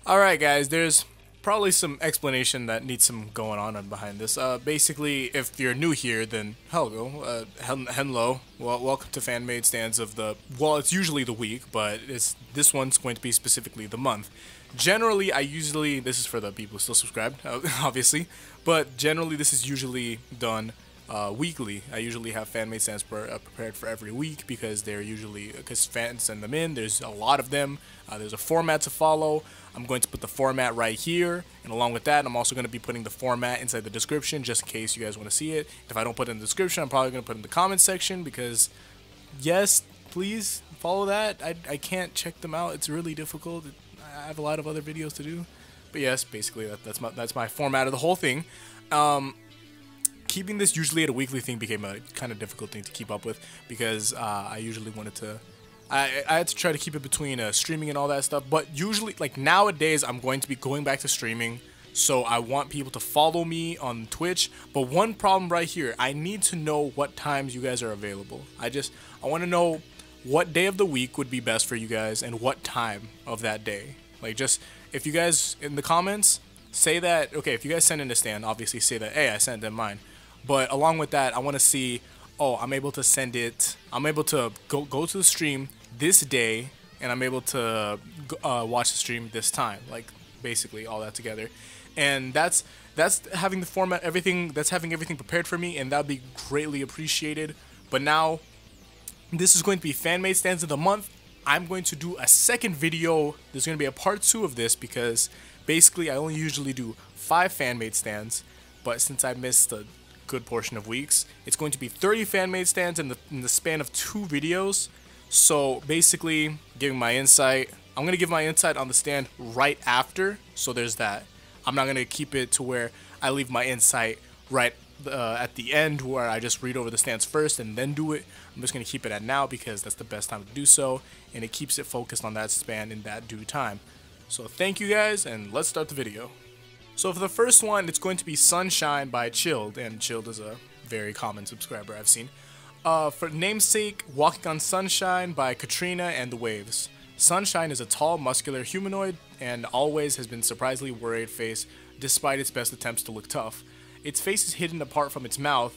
Alright guys, there's probably some explanation that needs some going on behind this. Basically, if you're new here, then hello. Well, welcome to fan-made stands of the, well, it's usually the week, but this one's going to be specifically the month. Generally, this is for the people who still subscribe, obviously, but generally this is usually done weekly. I usually have fan-made stands prepared for every week because they're usually, because fans send them in, there's a lot of them, there's a format to follow. I'm going to put the format right here, and along with that, I'm also going to be putting the format inside the description just in case you guys want to see it. If I don't put it in the description, I'm probably going to put it in the comment section because, yes, please follow that. I can't check them out. It's really difficult. I have a lot of other videos to do. But yes, basically that's my format of the whole thing. Keeping this usually at a weekly thing became a kind of difficult thing to keep up with because I usually wanted to. I had to try to keep it between streaming and all that stuff, but usually, like nowadays, I'm going to be going back to streaming, so I want people to follow me on Twitch. But one problem right here, I need to know what times you guys are available. I want to know what day of the week would be best for you guys and what time of that day. Like, just if you guys in the comments say that, okay, if you guys send in a stand, obviously say that, hey, I sent in mine. But along with that, I want to see, oh, I'm able to send it, I'm able to go to the stream this day, and I'm able to watch the stream this time, like basically all that together. And that's having the format, everything, that's having everything prepared for me, and that'd be greatly appreciated. But now, this is going to be fan-made stands of the month. I'm going to do a second video. There's going to be a part 2 of this because basically I only usually do 5 fan-made stands, but since I missed a good portion of weeks, it's going to be 30 fan-made stands in the span of 2 videos. So basically, giving my insight, I'm going to give my insight on the stand right after, so there's that. I'm not going to keep it to where I leave my insight right at the end where I just read over the stands first and then do it. I'm just going to keep it at now because that's the best time to do so, and it keeps it focused on that span in that due time. So thank you guys, and let's start the video. So for the first one, it's going to be Sunshine by Chilled, and Chilled is a very common subscriber I've seen. For namesake, Walking on Sunshine by Katrina and the Waves. Sunshine is a tall, muscular humanoid and always has been surprisingly worried-faced despite its best attempts to look tough. Its face is hidden apart from its mouth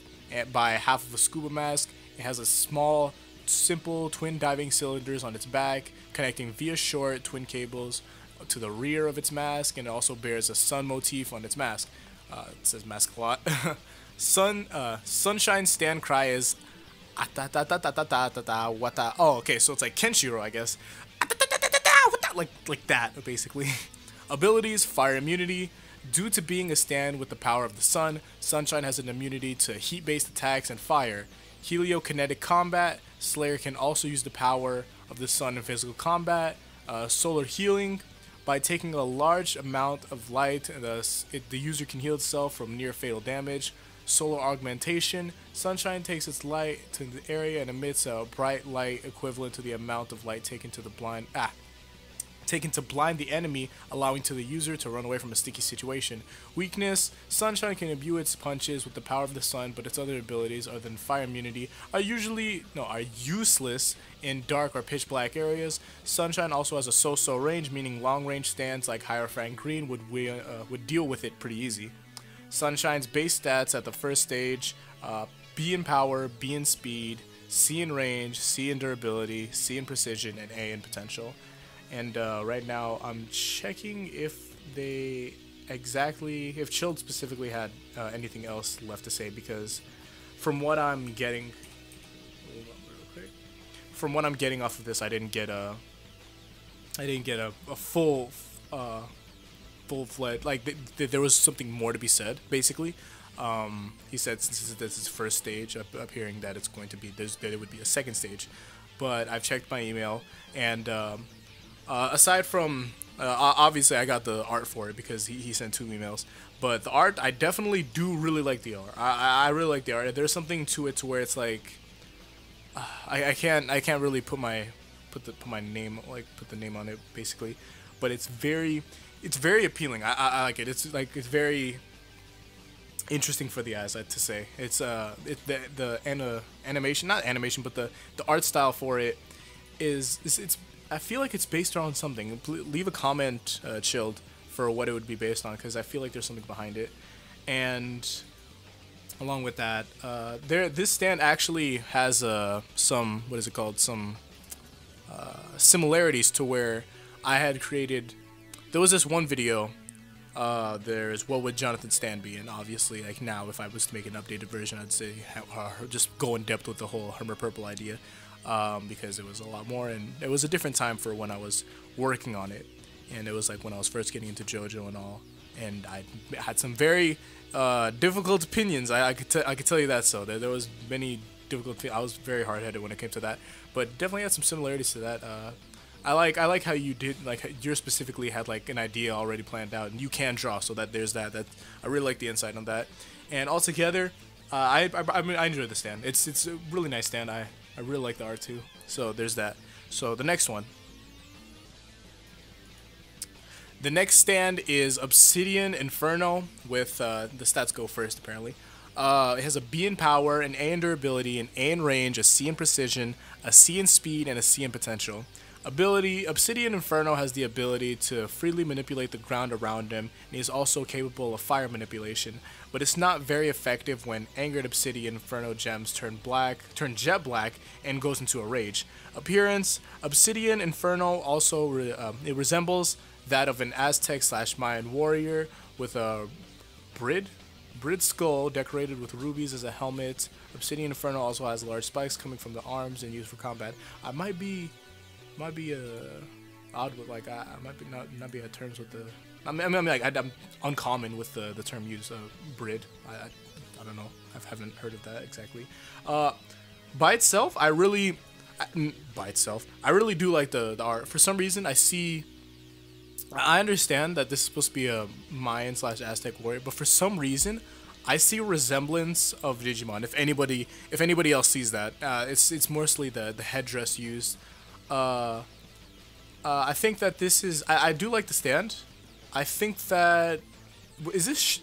by half of a scuba mask. It has a small, simple twin diving cylinders on its back, connecting via short twin cables to the rear of its mask, and it also bears a sun motif on its mask. It says mask a lot. Sunshine's stand cry is oh, okay, so it's like Kenshiro, I guess. Like that, basically. Abilities: fire immunity. Due to being a stand with the power of the sun, Sunshine has an immunity to heat-based attacks and fire. Heliokinetic combat. Slayer can also use the power of the sun in physical combat. Solar healing. By taking a large amount of light, the user can heal itself from near-fatal damage. Solar augmentation. Sunshine takes its light to the area and emits a bright light equivalent to the amount of light taken to blind the enemy, allowing to the user to run away from a sticky situation. Weakness: Sunshine can imbue its punches with the power of the sun, but its other abilities, other than fire immunity, are useless in dark or pitch black areas. Sunshine also has a so-so range, meaning long-range stands like Hierophant Green would deal with it pretty easy. Sunshine's base stats at the first stage: B in power, B in speed, C in range, C in durability, C in precision, and A in potential. And right now I'm checking if if Chilled specifically had anything else left to say, because from what I'm getting, off of this, I didn't get a full-fledged, like there was something more to be said, basically. He said since this is his first stage, I'm hearing that it's going to be, there would be a second stage, but I've checked my email, and aside from, obviously I got the art for it because he sent 2 emails, but the art, I definitely do really like the art. I really like the art. There's something to it to where it's like, I can't really put the name on it, basically, but it's very appealing. I like it. It's very interesting for the eyes, to say. It's animation, not animation, but the art style for it is it's I feel like it's based on something. Leave a comment, chilled, for what it would be based on, because I feel like there's something behind it. And along with that, this stand actually has some, what is it called, some similarities to where I had created. There was this one video. There's what would Jonathan's stand be, and obviously, like now, if I was to make an updated version, I'd say just go in depth with the whole Hermer Purple idea, because it was a lot more, and it was a different time for when I was working on it, and it was like when I was first getting into Jojo and all, and I had some very difficult opinions. I could tell you that. So there was many difficult. I was very hard headed when it came to that, but definitely had some similarities to that. I like how you did, like you specifically had like an idea already planned out, and you can draw, so that there's that. I really like the insight on that, and altogether, I enjoy the stand. It's a really nice stand. I really like the art too. So there's that. So the next one. The next stand is Obsidian Inferno with the stats go first apparently. It has a B in power, an A in durability, an A in range, a C in precision, a C in speed, and a C in potential. Ability: Obsidian Inferno has the ability to freely manipulate the ground around him, and he is also capable of fire manipulation, but it's not very effective when angered Obsidian Inferno gems turn jet black, and goes into a rage. Appearance: Obsidian Inferno also it resembles that of an Aztec/Mayan warrior with a brid skull decorated with rubies as a helmet. Obsidian Inferno also has large spikes coming from the arms and used for combat. I might be odd with, like, I might be not be at terms with the. I mean like I'm uncommon with the term used, brid. I don't know. I haven't heard of that exactly. By itself, I really do like the art. For some reason, I understand that this is supposed to be a Mayan/Aztec warrior, but for some reason, I see a resemblance of Digimon. If anybody else sees that, it's mostly the headdress used. I think that this is. I do like the stand. I think that is this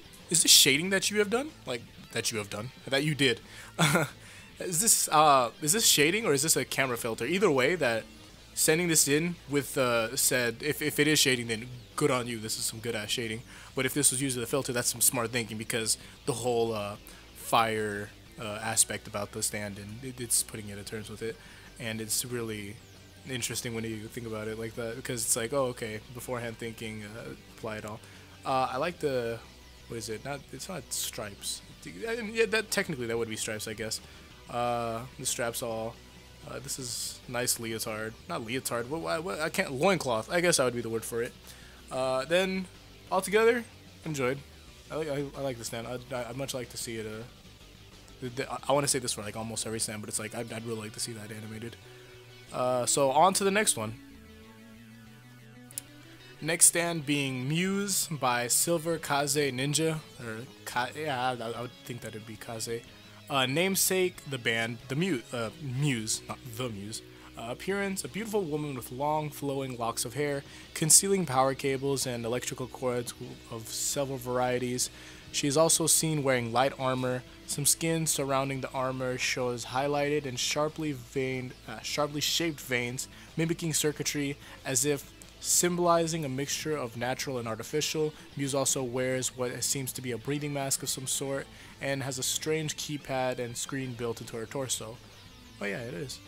shading that you have done, that you did. Is this shading, or is this a camera filter? Either way, that sending this in with said, if it is shading, then good on you. This is some good ass shading. But if this was used as a filter, that's some smart thinking, because the whole fire aspect about the stand, and it's putting it in terms with it, and it's really interesting when you think about it like that, because it's like, oh, okay, beforehand thinking, apply it all. I like the, what is it? It's not stripes. Yeah, technically that would be stripes, I guess. The straps all. This is nice leotard. Not leotard. What? I can't. Loincloth. I guess that would be the word for it. Then, altogether, enjoyed. I like the stand. I'd much like to see it. I want to say this for like almost every stand, but it's like I'd really like to see that animated. So on to the next one. Next stand being Muse by Silver Kaze Ninja, yeah, I would think that it'd be Kaze. Namesake, the band, the Muse, not the Muse. Appearance: a beautiful woman with long, flowing locks of hair, concealing power cables and electrical cords of several varieties. She is also seen wearing light armor. Some skin surrounding the armor shows highlighted and sharply shaped veins, mimicking circuitry, as if symbolizing a mixture of natural and artificial. Muse also wears what seems to be a breathing mask of some sort, and has a strange keypad and screen built into her torso. Oh yeah, it is.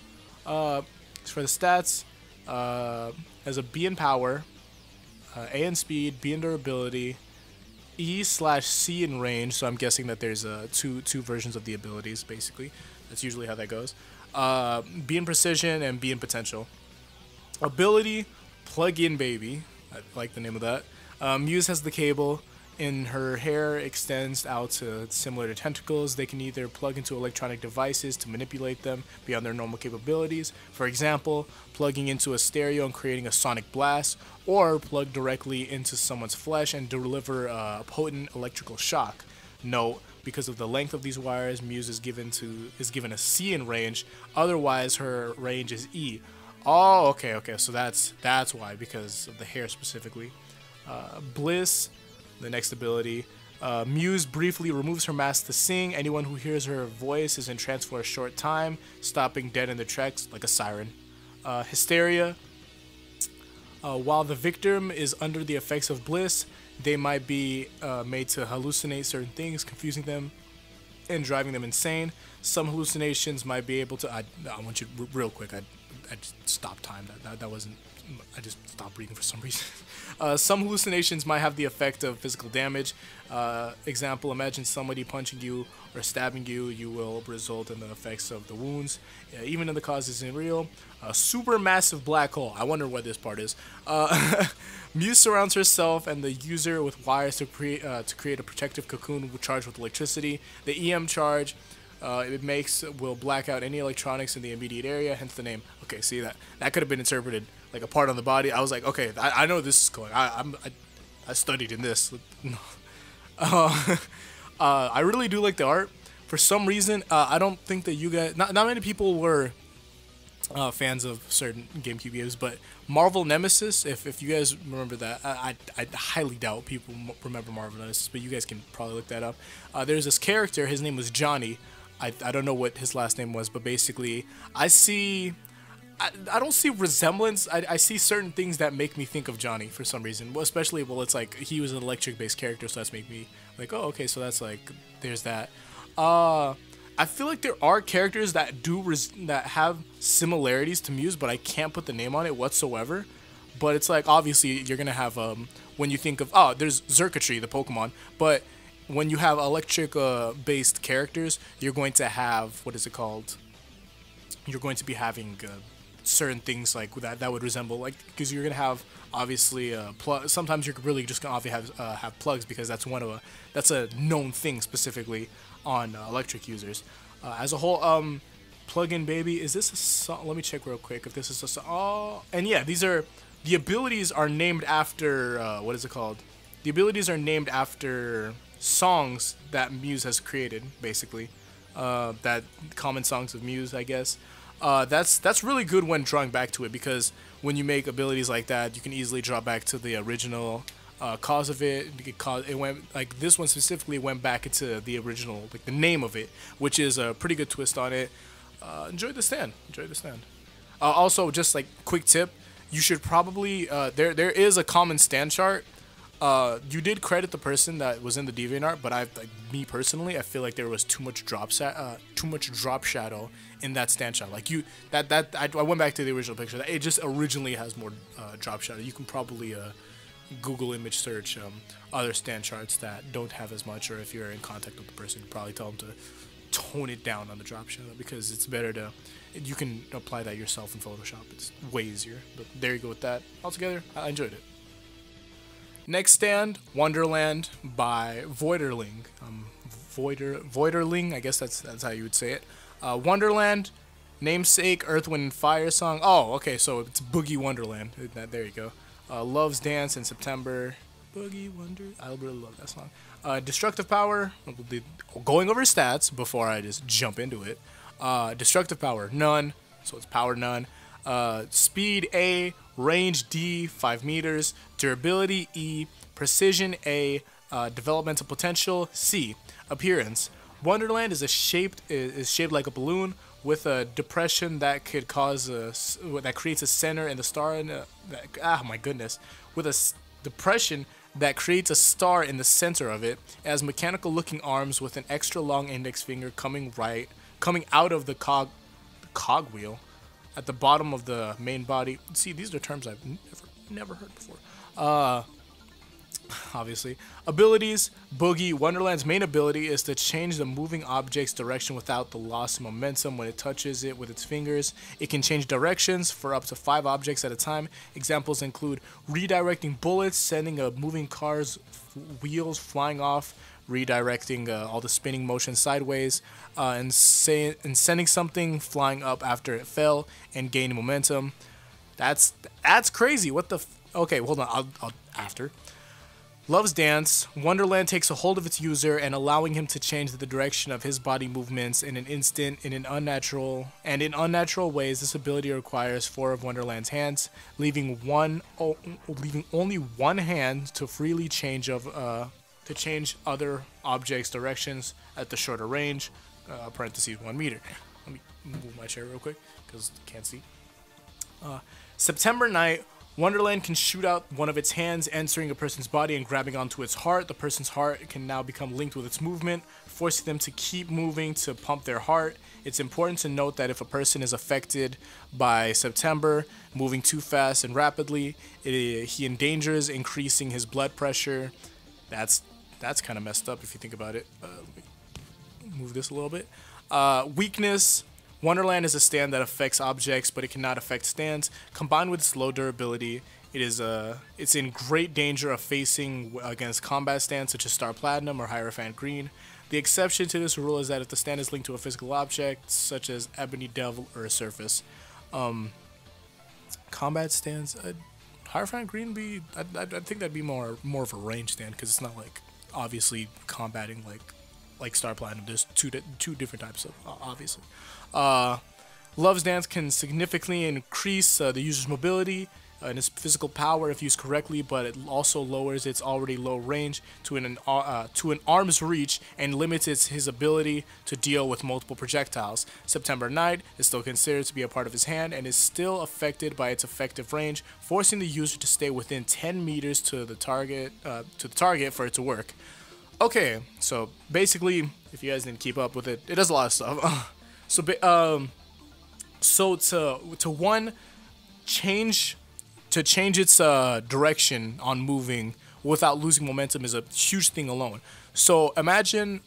For the stats, has a B in power, A in speed, B in durability, E/C in range, so I'm guessing that there's two versions of the abilities, basically. That's usually how that goes. B in precision and B in potential. Ability: plug-in baby. I like the name of that. Muse has the cable, and her hair extends out to similar to tentacles. They can either plug into electronic devices to manipulate them beyond their normal capabilities. For example, plugging into a stereo and creating a sonic blast, or plug directly into someone's flesh and deliver a potent electrical shock. Note: because of the length of these wires, Muse is given a C in range. Otherwise, her range is E. Oh, okay, so that's why, because of the hair specifically. Bliss, the next ability. Muse briefly removes her mask to sing. Anyone who hears her voice is entranced for a short time, stopping dead in their tracks like a siren. Hysteria. While the victim is under the effects of bliss, they might be made to hallucinate certain things, confusing them and driving them insane. Some hallucinations might be able to. I want you to, real quick. I just stopped time. That wasn't. I just stopped reading for some reason. Some hallucinations might have the effect of physical damage. Example: imagine somebody punching you or stabbing you. You will result in the effects of the wounds, even if the cause isn't real. A supermassive black hole. I wonder what this part is. Muse surrounds herself and the user with wires to create a protective cocoon charged with electricity. The EM charge will black out any electronics in the immediate area, hence the name. Okay, see that could have been interpreted like a part on the body. I was like, okay, I know this is going. I studied in this. I really do like the art. For some reason, I don't think that you guys, not many people were fans of certain GameCube games, but Marvel Nemesis, if you guys remember that, I highly doubt people remember Marvel Nemesis, but you guys can probably look that up. There's this character, his name was Johnny. I don't know what his last name was, but basically, I don't see resemblance. I see certain things that make me think of Johnny for some reason. Well, especially, it's like he was an electric-based character, so that's make me like, oh, okay, so that's like, there's that. I feel like there are characters that that have similarities to Muse, but I can't put the name on it whatsoever. But it's like, obviously, you're gonna have when you think of, there's Xurkitree, the Pokemon, but when you have electric based characters, you're going to have, what is it called? You're going to be having certain things like that would resemble, like, because you're gonna have obviously sometimes you're really just gonna obviously have plugs, because that's that's a known thing specifically on electric users. As a whole, plug-in baby, is this a song? Let me check real quick if this is a song. Oh, and yeah, the abilities are named after what is it called? The abilities are named after songs that Muse has created, basically. That common songs of Muse, I guess. That's really good when drawing back to it, because when you make abilities like that, you can easily draw back to the original cause of it. It went, like, this one specifically went back into the original, like the name of it, which is a pretty good twist on it. Enjoy the stand. Also, just like quick tip, you should probably there is a common stand chart. You did credit the person that was in the DeviantArt, but me personally, I feel like there was too much drop shadow in that stand shot. Like I went back to the original picture. It just originally has more drop shadow. You can probably Google image search other stand charts that don't have as much, or if you're in contact with the person, you probably tell them to tone it down on the drop shadow, because it's better to. You can apply that yourself in Photoshop. It's way easier. But there you go with that. Altogether, I enjoyed it. Next stand, Wonderland by Voiderling. Voiderling, I guess that's how you would say it. Wonderland, namesake, Earth, Wind, and Fire song. Oh, okay, so it's Boogie Wonderland. There you go. Love's Dance in September. Boogie Wonder. I really love that song. Destructive Power. Going over stats before I just jump into it. Destructive Power, none. So it's power, none. Speed, A. Range, D, 5 meters. Durability, E. Precision, A. Developmental potential, C. Appearance. Wonderland is shaped like a balloon with a depression that could cause that creates a center in the star. My goodness, with a depression that creates a star in the center of it. It has mechanical-looking arms with an extra long index finger coming out of the cogwheel at the bottom of the main body. See, these are terms I've never heard before. Obviously. Abilities, Boogie. Wonderland's main ability is to change the moving object's direction without the loss of momentum when it touches it with its fingers. It can change directions for up to 5 objects at a time. Examples include redirecting bullets, sending a moving car's wheels flying off, redirecting all the spinning motion sideways, and sending something flying up after it fell and gained momentum. That's crazy. What the? Okay, hold on. I'll after. Love's Dance. Wonderland takes a hold of its user and allowing him to change the direction of his body movements in an instant in unnatural ways. This ability requires 4 of Wonderland's hands, leaving only one hand to freely change other objects' directions at the shorter range. Parentheses 1 meter. Let me move my chair real quick because I can't see. September Night. Wonderland can shoot out one of its hands, entering a person's body and grabbing onto its heart. The person's heart can now become linked with its movement, forcing them to keep moving to pump their heart. It's important to note that if a person is affected by September, moving too fast and rapidly, he endangers increasing his blood pressure. That's kind of messed up if you think about it. Let me move this a little bit. Weakness. Wonderland is a stand that affects objects, but it cannot affect stands. Combined with its low durability, it's in great danger of facing against combat stands such as Star Platinum or Hierophant Green. The exception to this rule is that if the stand is linked to a physical object, such as Ebony Devil or a surface. Combat stands, Hierophant Green I think that'd be more of a range stand because it's not like obviously combating like Star Platinum. There's two different types of obviously. Love's Dance can significantly increase the user's mobility and its physical power if used correctly, but it also lowers its already low range to an arm's reach and limits his ability to deal with multiple projectiles. September Night is still considered to be a part of his hand and is still affected by its effective range, forcing the user to stay within 10 meters to the target for it to work. Okay, so basically, if you guys didn't keep up with it, it does a lot of stuff. So to change its direction on moving without losing momentum is a huge thing alone. So imagine,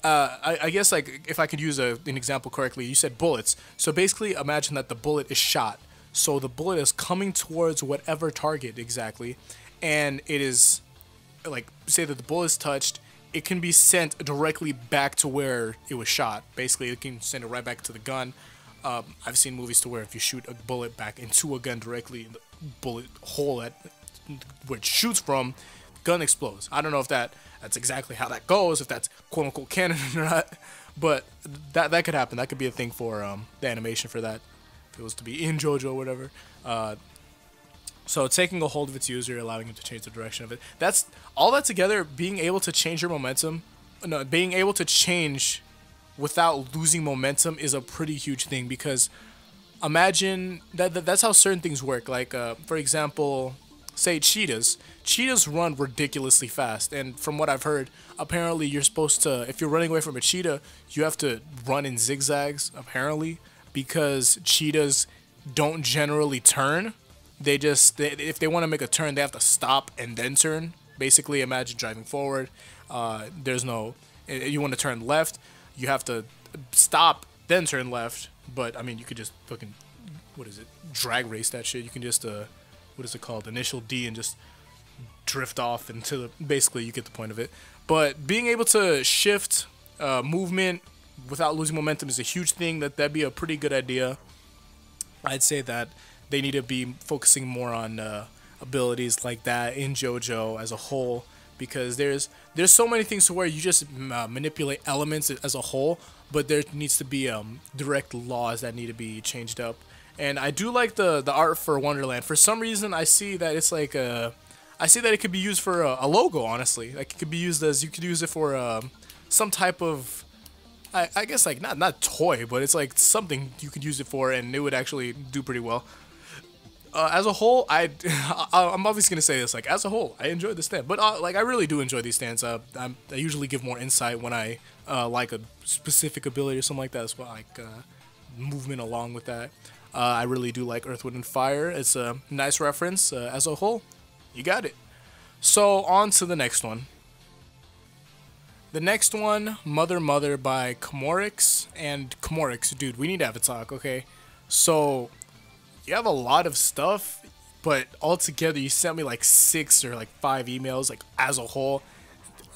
I guess like if I could use an example correctly, you said bullets. So basically, imagine that the bullet is shot. So the bullet is coming towards whatever target exactly, and it is like say that the bullet is touched. It can be sent directly back to where it was shot. Basically, it can send it right back to the gun. I've seen movies to where if you shoot a bullet back into a gun directly, the bullet hole at where it shoots from, gun explodes. I don't know if that's exactly how that goes, if that's quote unquote canon or not, but that could happen. That could be a thing for the animation for that, if it was to be in Jojo or whatever. So taking a hold of its user, allowing him to change the direction of it. That's all that together. Being able to change your momentum, being able to change without losing momentum is a pretty huge thing, because imagine that's how certain things work. Like for example, say cheetahs. Cheetahs run ridiculously fast, and from what I've heard, apparently you're supposed to, if you're running away from a cheetah, you have to run in zigzags apparently, because cheetahs don't generally turn. If they want to make a turn, they have to stop and then turn. Basically, imagine driving forward. You want to turn left, you have to stop, then turn left. But, I mean, you could just fucking, drag race that shit. You can just, what is it called? Initial D and just drift off until, basically, you get the point of it. But being able to shift movement without losing momentum is a huge thing. That'd be a pretty good idea. I'd say that they need to be focusing more on abilities like that in JoJo as a whole, because there's so many things to where you just manipulate elements as a whole, but there needs to be direct laws that need to be changed up. And I do like the art for Wonderland. For some reason, I see that it's like I see that it could be used for a logo. Honestly, like it could be used as, you could use it for some type of, I guess like not toy, but it's like something you could use it for, and it would actually do pretty well. As a whole, I'm obviously gonna say this. Like as a whole, I enjoyed the stand, but like I really do enjoy these stands. I usually give more insight when I like a specific ability or something like that. As well, like movement along with that. I really do like Earth, Wind, and Fire. It's a nice reference. As a whole, you got it. So on to the next one. The next one, Mother Mother by Comorix. And Comorix, dude, we need to have a talk, okay? So you have a lot of stuff, but altogether you sent me like 6 or like 5 emails, like as a whole.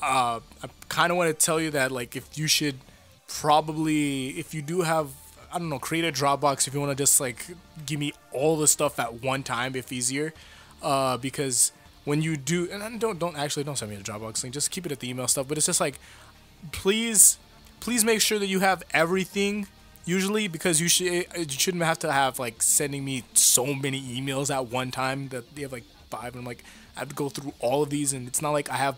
I kind of want to tell you that like if you should probably, if you do have, I don't know, create a Dropbox if you want to just like give me all the stuff at one time if easier, because when you do, and don't send me a Dropbox link, just keep it at the email stuff, but it's just like, please make sure that you have everything. Usually, because you shouldn't have to have like sending me so many emails at one time that you have like 5, and I'm like, I have to go through all of these, and it's not like I have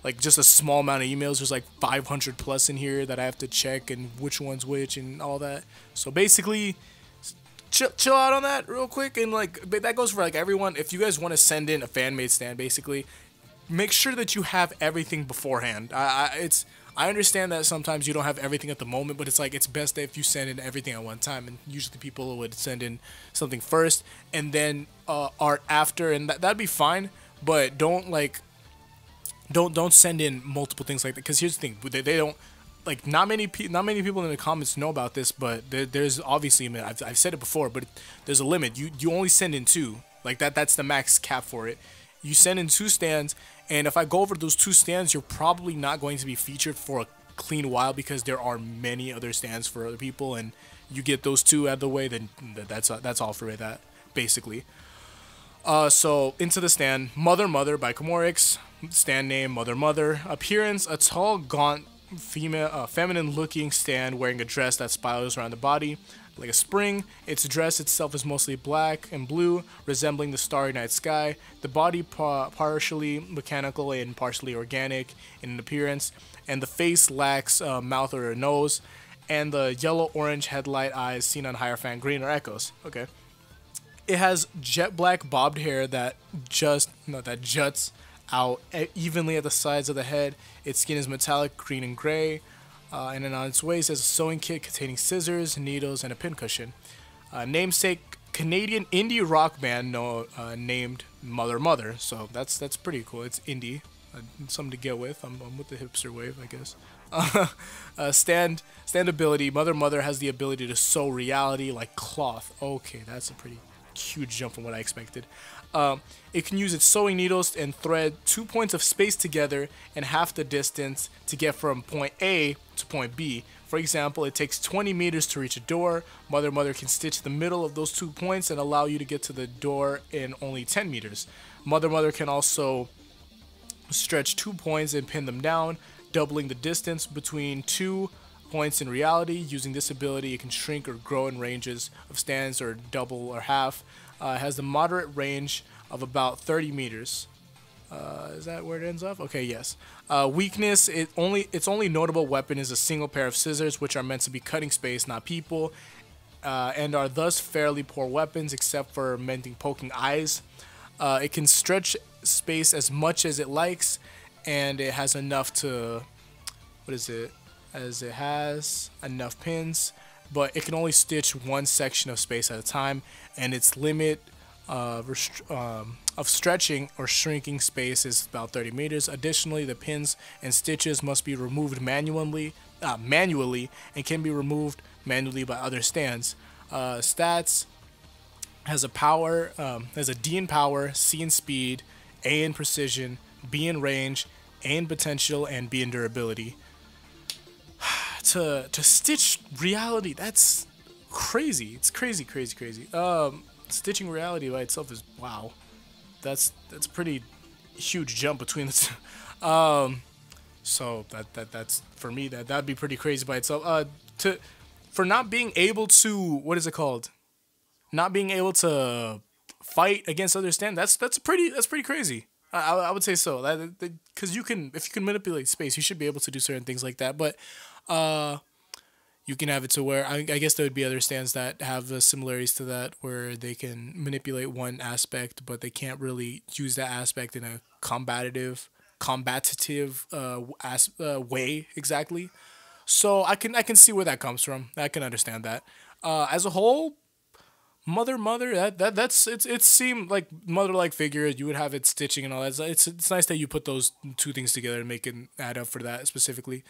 like just a small amount of emails. There's like 500 plus in here that I have to check, and which one's which and all that. So basically, chill out on that real quick. And like, but that goes for like everyone. If you guys want to send in a fan made stand, basically, make sure that you have everything beforehand. I understand that sometimes you don't have everything at the moment, but it's like it's best if you send in everything at one time. And usually people would send in something first and then art after, and that'd be fine. But don't like don't send in multiple things like that, because here's the thing: they don't like not many people in the comments know about this, but there's obviously, I mean, I've said it before, but there's a limit. You only send in two, like that's the max cap for it. You send in 2 stands, and if I go over those 2 stands, you're probably not going to be featured for a clean while, because there are many other stands for other people, and you get those 2 out of the way, then that's all for that basically. So into the stand, Mother by Komorix. Stand name Mother. Appearance: a tall, gaunt, feminine-looking stand wearing a dress that spirals around the body like a spring. Its dress itself is mostly black and blue, resembling the starry night sky. The body partially mechanical and partially organic in appearance, and the face lacks a mouth or a nose, and the yellow-orange headlight eyes seen on Hierophant green are echoes. Okay. It has jet black bobbed hair that juts out evenly at the sides of the head. Its skin is metallic green and gray. And then on its waist is a sewing kit containing scissors, needles, and a pincushion. Namesake Canadian indie rock band named Mother. So that's pretty cool. It's indie, something to get with. I'm with the hipster wave, I guess. Stand ability: Mother has the ability to sew reality like cloth. Okay, that's a pretty huge jump from what I expected. It can use its sewing needles and thread 2 points of space together in half the distance to get from point A to point B. For example, it takes 20 meters to reach a door. Mother can stitch the middle of those 2 points and allow you to get to the door in only 10 meters. Mother can also stretch 2 points and pin them down, doubling the distance between 2 points in reality. Using this ability, it can shrink or grow in ranges of stands or double or half. It has the moderate range of about 30 meters. Is that where it ends up? Okay, yes. Weakness: its only notable weapon is a single pair of scissors, which are meant to be cutting space, not people, and are thus fairly poor weapons, except for mending poking eyes. It can stretch space as much as it likes, and it has enough to, it has enough pins, but it can only stitch one section of space at a time, and its limit of stretching or shrinking space is about 30 meters. Additionally, the pins and stitches must be removed manually and can be removed manually by other stands. Stats: has a D in power, C in speed, A in precision, B in range, A in potential, and B in durability. To stitch reality, that's crazy. It's crazy. Stitching reality by itself is, wow. That's a pretty huge jump between the two. So that's for me, that'd be pretty crazy by itself. For not being able to, not being able to fight against other stand, that's pretty crazy. I would say so. Because if you can manipulate space, you should be able to do certain things like that. But you can have it to where I guess there would be other stands that have similarities to that, where they can manipulate one aspect, but they can't really use that aspect in a combative way exactly. So I can see where that comes from. I can understand that. As a whole, Mother, it seemed like mother-like figure. You would have it stitching and all that. It's nice that you put those 2 things together and make it add up for that specifically.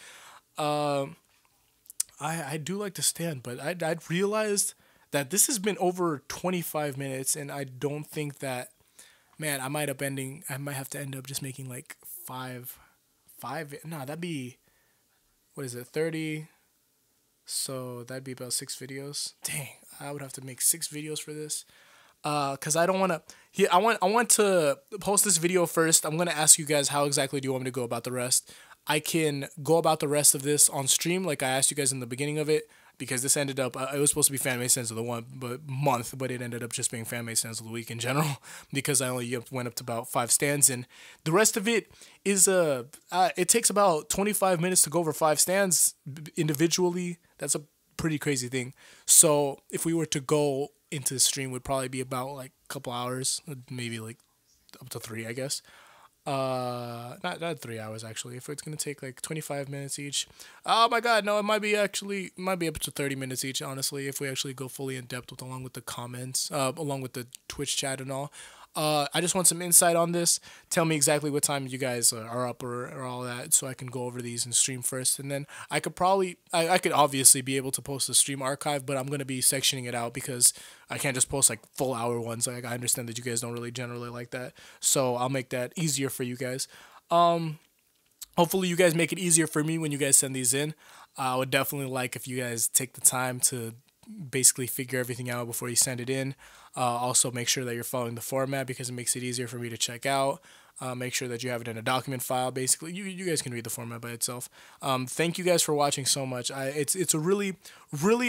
I do like to stand, but I'd realized that this has been over 25 minutes, and I don't think that, man, I might have to end up just making like five. No, that'd be, what is it, 30? So that'd be about 6 videos. Dang, I would have to make 6 videos for this. Cause I don't want to. I want to post this video first. I'm gonna ask you guys, how exactly do you want me to go about the rest? I can go about the rest of this on stream, like I asked you guys in the beginning of it, because this ended up, it was supposed to be fan made stands of the month, but it ended up just being fan made stands of the week in general, because I only went up to about 5 stands, and the rest of it is it takes about 25 minutes to go over 5 stands individually. That's a pretty crazy thing. So if we were to go into the stream would probably be about like a couple hours, maybe like up to 3, I guess. Not 3 hours actually. If it's gonna take like 25 minutes each, oh my god, no, it might be up to 30 minutes each. Honestly, if we actually go fully in depth with along with the comments, along with the Twitch chat and all. I just want some insight on this. Tell me exactly what time you guys are up or all that, so I can go over these and stream first, and then I could probably, I could obviously be able to post a stream archive, but I'm gonna be sectioning it out because I can't just post like full hour ones. Like I understand that you guys don't really generally like that, so I'll make that easier for you guys. Hopefully you guys make it easier for me when you guys send these in. I would definitely like if you guys take the time to basically figure everything out before you send it in. Also, make sure that you're following the format because it makes it easier for me to check out. Make sure that you have it in a document file. Basically, you guys can read the format by itself. Thank you guys for watching so much. It's a really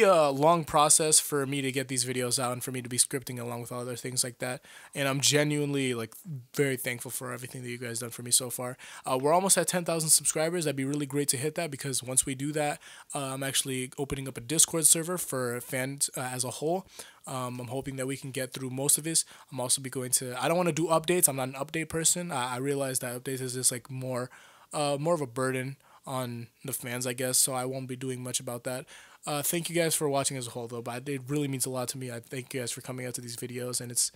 long process for me to get these videos out and for me to be scripting along with other things like that. And I'm genuinely like very thankful for everything that you guys done for me so far. We're almost at 10,000 subscribers. That'd be really great to hit that because once we do that, I'm actually opening up a Discord server for fans as a whole. I'm hoping that we can get through most of this. I'm also be going to. I don't want to do updates. I'm not an update person. I realize that updates is just like more of a burden on the fans, I guess. So I won't be doing much about that. Thank you guys for watching as a whole, though. But it really means a lot to me. I thank you guys for coming out to these videos, and it's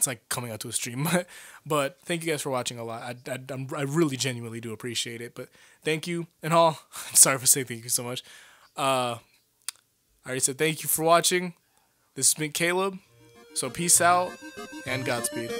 like coming out to a stream. But thank you guys for watching a lot. I really genuinely do appreciate it. But thank you and all. Sorry for saying thank you so much. I already said thank you for watching. This has been Caleb, so peace out and Godspeed.